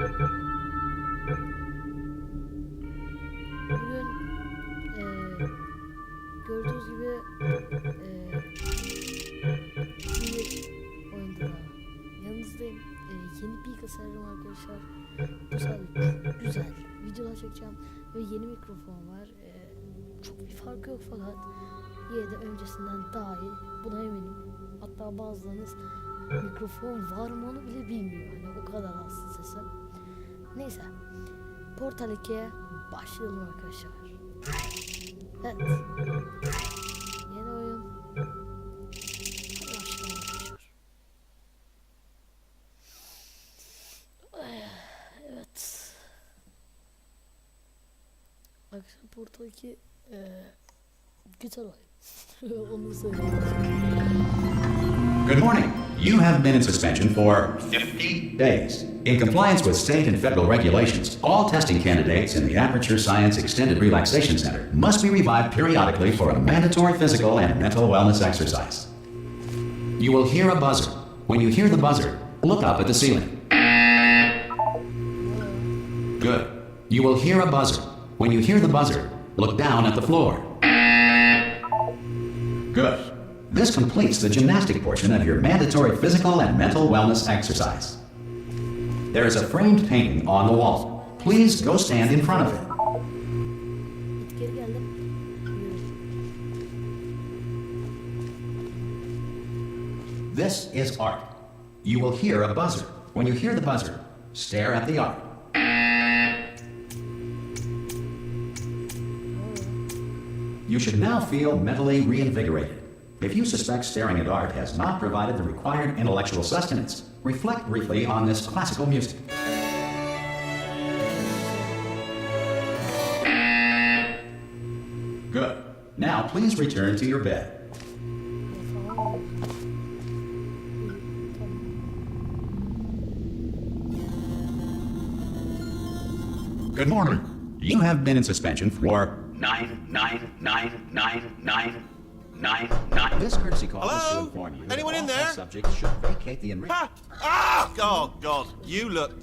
Bugün gördüğünüz gibi bir oyunda daha yanınızdayım. Yeni bilgisayarım arkadaşlar. Güzel videolar çekeceğim ve yeni mikrofon var. Çok bir farkı yok fakat yine de öncesinden daha iyi. Buna eminim. Hatta bazılarınız mikrofon var mı onu bile bilmiyor. Hani o kadar az sesim. Neyse. Portal 2'ye başlayalım arkadaşlar. Evet. Yeni oyun. Hadi başlayalım arkadaşlar. Evet. Arkadaşlar Portal 2 güzel oyun. Onu söyleyeyim. Good morning. You have been in suspension for 50 days. In compliance with state and federal regulations, all testing candidates in the Aperture Science Extended Relaxation Center must be revived periodically for a mandatory physical and mental wellness exercise. You will hear a buzzer. When you hear the buzzer, look up at the ceiling. Good. You will hear a buzzer. When you hear the buzzer, look down at the floor. Good. This completes the gymnastic portion of your mandatory physical and mental wellness exercise. There is a framed painting on the wall. Please go stand in front of it. Geri geldim. This is art. You will hear a buzzer. When you hear the buzzer, stare at the art. You should now feel mentally reinvigorated. If you suspect staring at art has not provided the required intellectual sustenance, reflect briefly on this classical music. Good. Now please return to your bed. Good morning. You have been in suspension for 99999. This courtesy call is to inform you. Anyone that in all there? test subjects should vacate the enrichment. Oh God, you look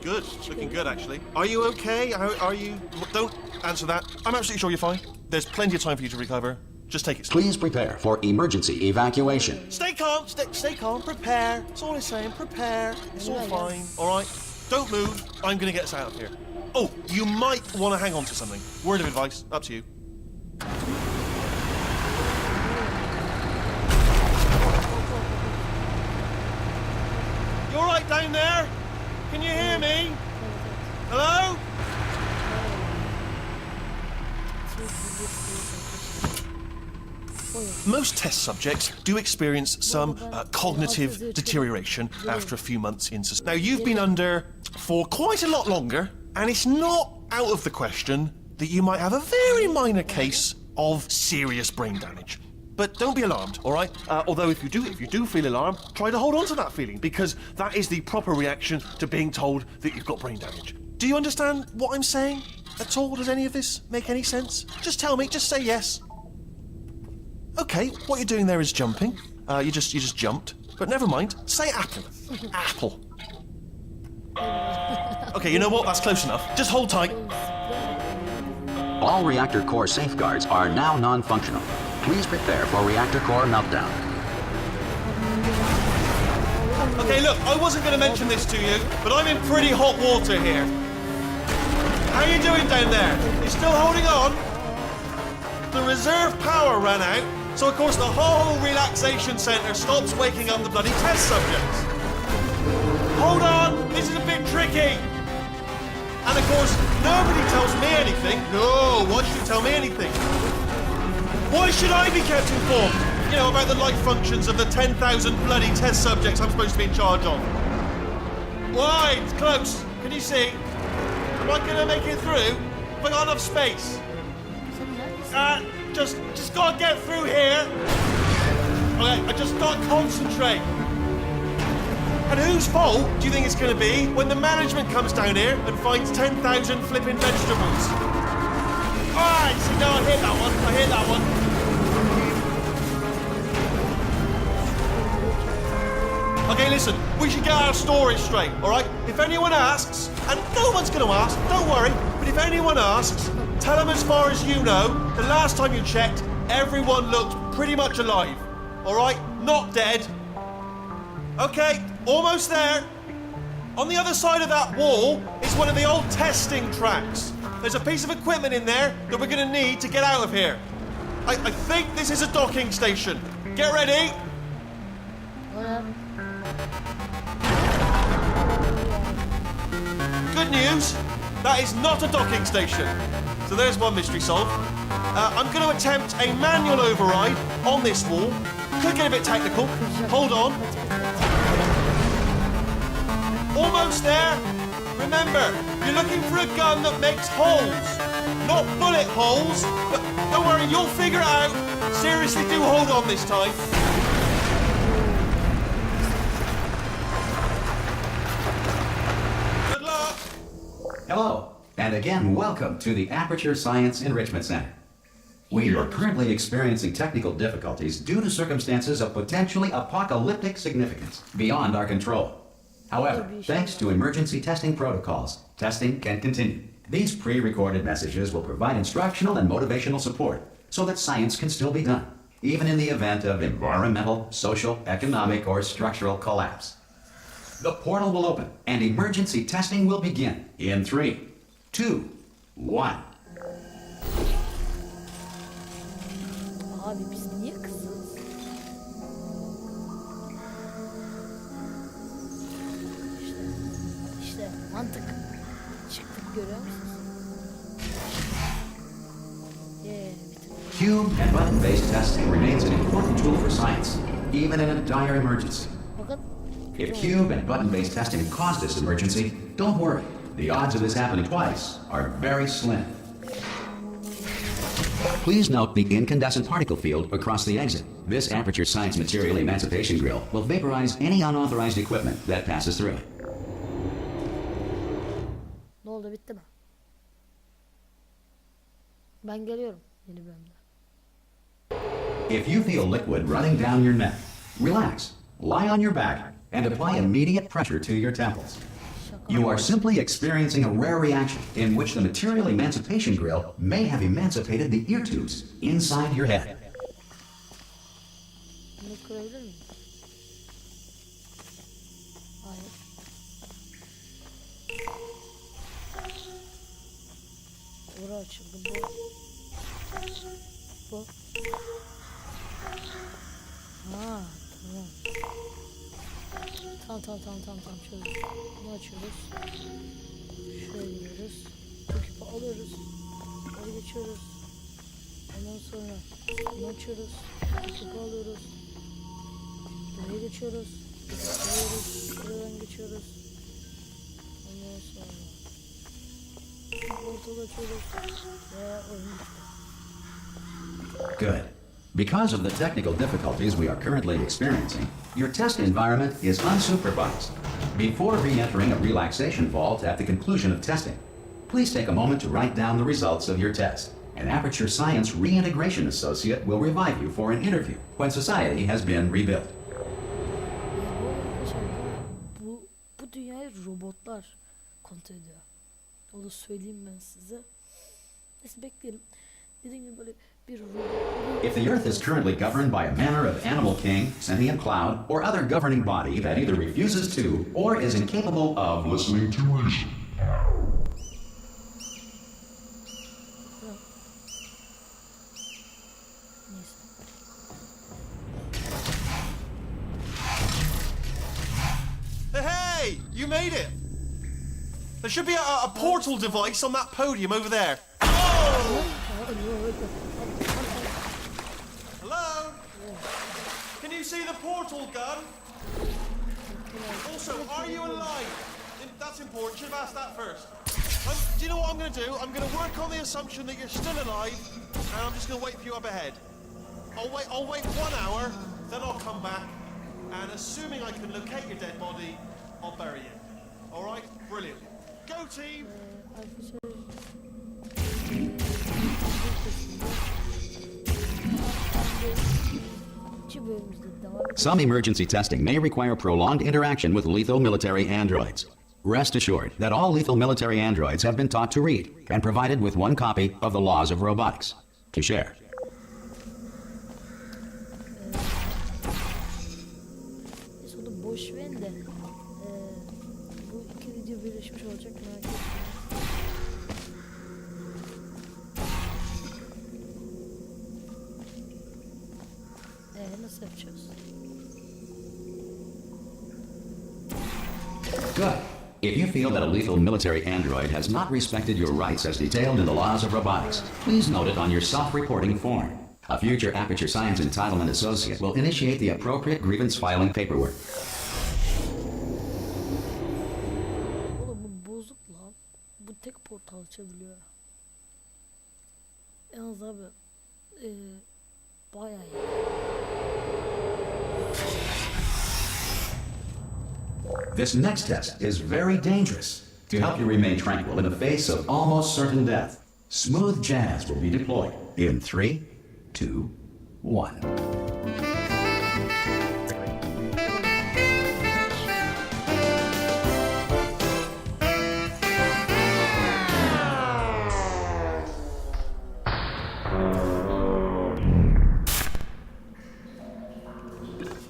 good. Looking good, actually. Are you okay? Are you? Don't answer that. I'm absolutely sure you're fine. There's plenty of time for you to recover. Just take it slow. Please prepare for emergency evacuation. Stay calm. Stay calm. Prepare. That's all I'm saying. Prepare. It's all fine. All right. Don't move. I'm gonna get us out of here. Oh, you might want to hang on to something. Word of advice. Up to you. You all right down there? Can you hear me? Hello? Most test subjects do experience some cognitive deterioration after a few months in suspension. Now, you've been under for quite a lot longer, and it's not out of the question that you might have a very minor case of serious brain damage. But don't be alarmed, all right? Although if you do feel alarmed, try to hold on to that feeling, because that is the proper reaction to being told that you've got brain damage. Do you understand what I'm saying at all? Does any of this make any sense? Just tell me, just say yes. Okay, what you're doing there is jumping. You just jumped. But never mind, say apple. Apple. Okay, you know what? That's close enough. Just hold tight. All reactor core safeguards are now non-functional. Please prepare for reactor core meltdown. Okay, look, I wasn't going to mention this to you, but I'm in pretty hot water here. How you doing down there? You still holding on? The reserve power ran out, so of course the whole relaxation centre stops waking up the bloody test subjects. Hold on, this is a bit tricky. And of course, nobody tells me anything. No, why should you tell me anything? Why should I be kept informed? You know, about the life functions of the 10,000 bloody test subjects I'm supposed to be in charge of. Why? It's close. Can you see? Am I gonna make it through? Have I got enough space? Just gotta get through here. Okay, I just gotta concentrate. And whose fault do you think it's gonna be when the management comes down here and finds 10,000 flipping vegetables? Alright, see, no, I hear that one. I hear that one. Okay, listen, we should get our story straight, all right? If anyone asks, and no one's going to ask, don't worry, but if anyone asks, tell them as far as you know, the last time you checked, everyone looked pretty much alive, all right? Not dead. Okay, almost there. On the other side of that wall is one of the old testing tracks. There's a piece of equipment in there that we're going to need to get out of here. I think this is a docking station. Get ready. Good news, that is not a docking station. So there's one mystery solved. I'm going to attempt a manual override on this wall. Could get a bit technical. Hold on. Almost there. Remember, you're looking for a gun that makes holes, not bullet holes. But don't worry, you'll figure it out. Seriously, do hold on this time. Good luck. Hello, and again, welcome to the Aperture Science Enrichment Center. We are currently experiencing technical difficulties due to circumstances of potentially apocalyptic significance beyond our control. However, thanks to emergency testing protocols, testing can continue. These pre-recorded messages will provide instructional and motivational support so that science can still be done, even in the event of environmental, social, economic, or structural collapse. The portal will open and emergency testing will begin in 3, 2, 1. Abi biz niye kızız? İşte mantık. Çıktık görüyor musunuz? Bitirdim. Cube and button-based testing remains an important tool for science, even in a dire emergency. Fakat If cube and button-based testing caused this emergency, don't worry. The odds of this happening twice are very slim. Please note the incandescent particle field across the exit. This Aperture Science Material Emancipation Grill will vaporize any unauthorized equipment that passes through it. ne oldu, bitti mi? Ben geliyorum yeni bölümde. If you feel liquid running down your neck, relax, lie on your back, and apply immediate pressure to your temples. You are simply experiencing a rare reaction in which the Material Emancipation Grill may have emancipated the ear tubes inside your head. Bunu kırabilir miyim? Hayır. Bura açıldı. Bu. Ha, tamam. Şöyle. Bunu açıyoruz. Şöyle giriyoruz. Tüpü alıyoruz. Oraya geçiyoruz. Ondan sonra bunu açıyoruz. Tüpü alıyoruz. Buraya geçiyoruz. Buradan geçiyoruz. Ondan sonra portalı açıyoruz. Ve oyun Good. Because of the technical difficulties we are currently experiencing, your test environment is unsupervised. Before re-entering a relaxation vault at the conclusion of testing, please take a moment to write down the results of your test. An Aperture Science Reintegration Associate will revive you for an interview when society has been rebuilt. Bu dünyayı robotlar kontrol ediyor. Onu söyleyeyim ben size. Neyse bekleyelim. Dediğim gibi böyle bir robot. If the Earth is currently governed by a manner of animal king, sentient cloud, or other governing body that either refuses to or is incapable of listening to reason. Hey, you made it. There should be a portal device on that podium over there. Oh! Hello? Can you see the portal gun? Also, are you alive? That's important. Should have asked that first. Do you know what I'm going to do? I'm going to work on the assumption that you're still alive, and I'm just going to wait for you up ahead. I'll wait 1 hour, then I'll come back, and assuming I can locate your dead body, I'll bury it. All right? Brilliant. Go team! İki bölümümüzde devam edelim. Some emergency testing may require prolonged interaction with lethal military androids. Rest assured that all lethal military androids have been taught to read and provided with one copy of the laws of robotics to share. Neyse onu boş verin de bu iki video birleşmiş olacak, merak etmeyin. Nasıl yapacağız? Good. If you feel that a lethal military android has not respected your rights as detailed in the laws of robotics, please note it on your self-reporting form. A future Aperture Science Entitlement Associate will initiate the appropriate grievance filing paperwork. Oğlum bu bozuk lan. Bu tek portal açabiliyor. Yalnız abi bayağı iyi. This next test is very dangerous. To help you remain tranquil in the face of almost certain death, smooth jazz will be deployed in 3, 2, 1.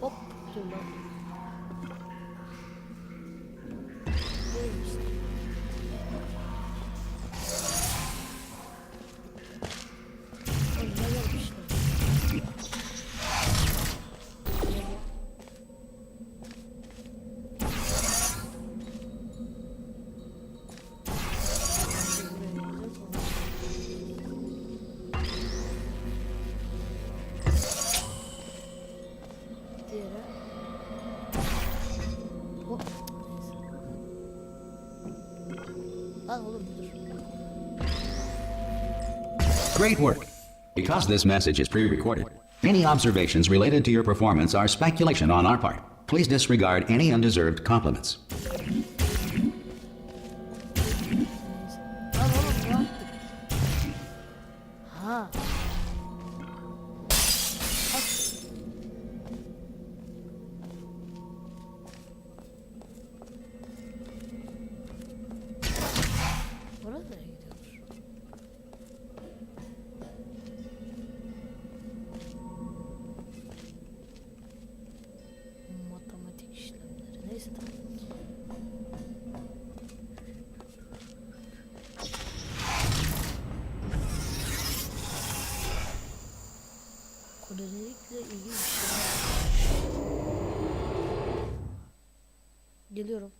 Hop, dur lan. Great work. Because this message is pre-recorded, any observations related to your performance are speculation on our part. Please disregard any undeserved compliments. Ha. Orada nereye gidiyoruz? Matematik işlemleri. Neyse tamam. Kolelikle ilgili bir şey var. Geliyorum.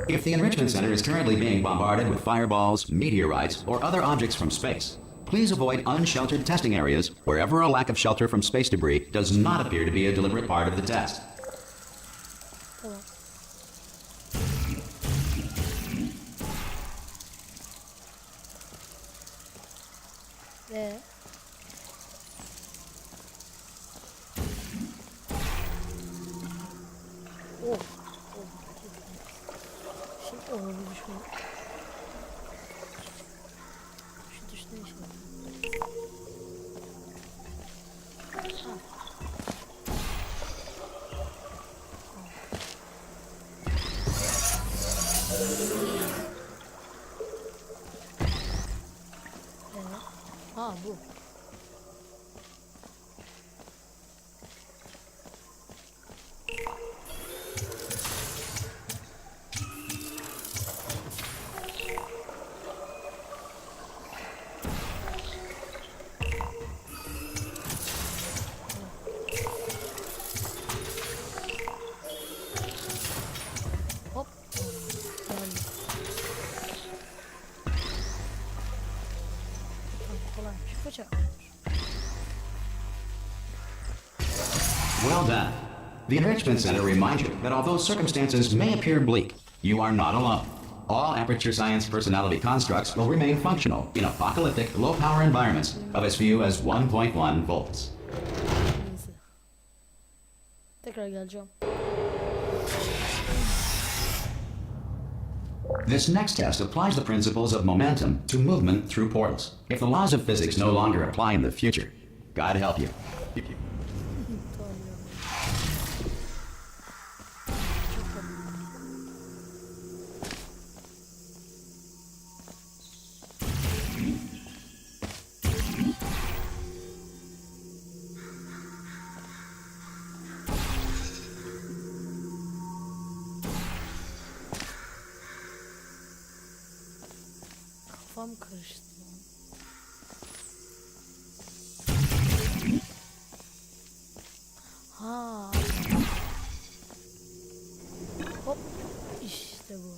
If the Enrichment Center is currently being bombarded with fireballs, meteorites, or other objects from space, please avoid unsheltered testing areas wherever a lack of shelter from space debris does not appear to be a deliberate part of the test. Tamam. Ve oh, şey olabilir şu an. Şu dışına inşallah. Ha bu. Hop. Yani. Kolay. Şu kaça? Well done. The Enrichment Center reminds you that although circumstances may appear bleak, you are not alone. All Aperture Science personality constructs will remain functional in apocalyptic, low-power environments of as few as 1.1 volts. Neyse. Tekrar geleceğim. This next test applies the principles of momentum to movement through portals. If the laws of physics no longer apply in the future, God help you. Kafam karıştı lan. Ha. Hop. İşte bu.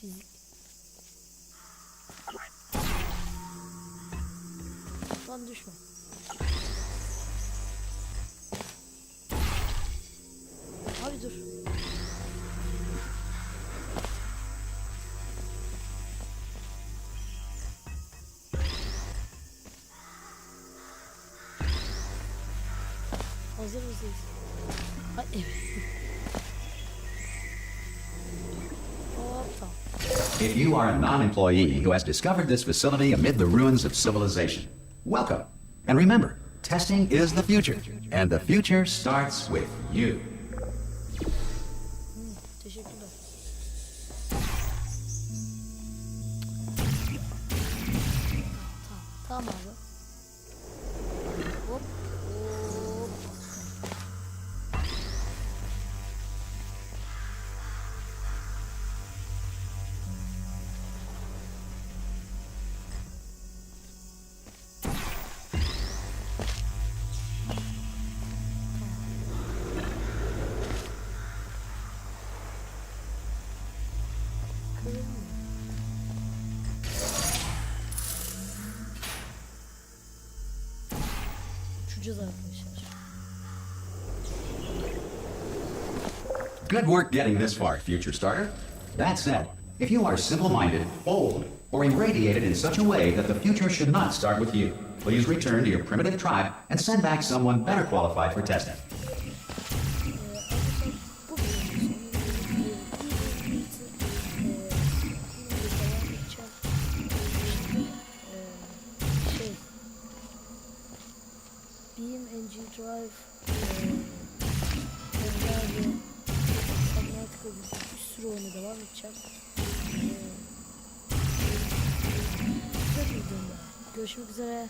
Fizik. Lan düşme. Abi dur. Hazır mısınız? Ay, evet. Hop, tamam. If you are a non-employee who has discovered this facility amid the ruins of civilization, welcome. And remember, testing is the future, and the future starts with you. Teşekkürler. Tamam abi. Hop. Hop. Uçacağız arkadaşlar. Good work getting this far, future starter. That said, if you are simple-minded, old, or irradiated in such a way that the future should not start with you, please return to your primitive tribe and send back someone better qualified for testing. Beam, NG Drive, Ferrari, Subnautica gibi bir sürü oyuna devam edeceğim. Güzel bir videomda. Görüşmek üzere.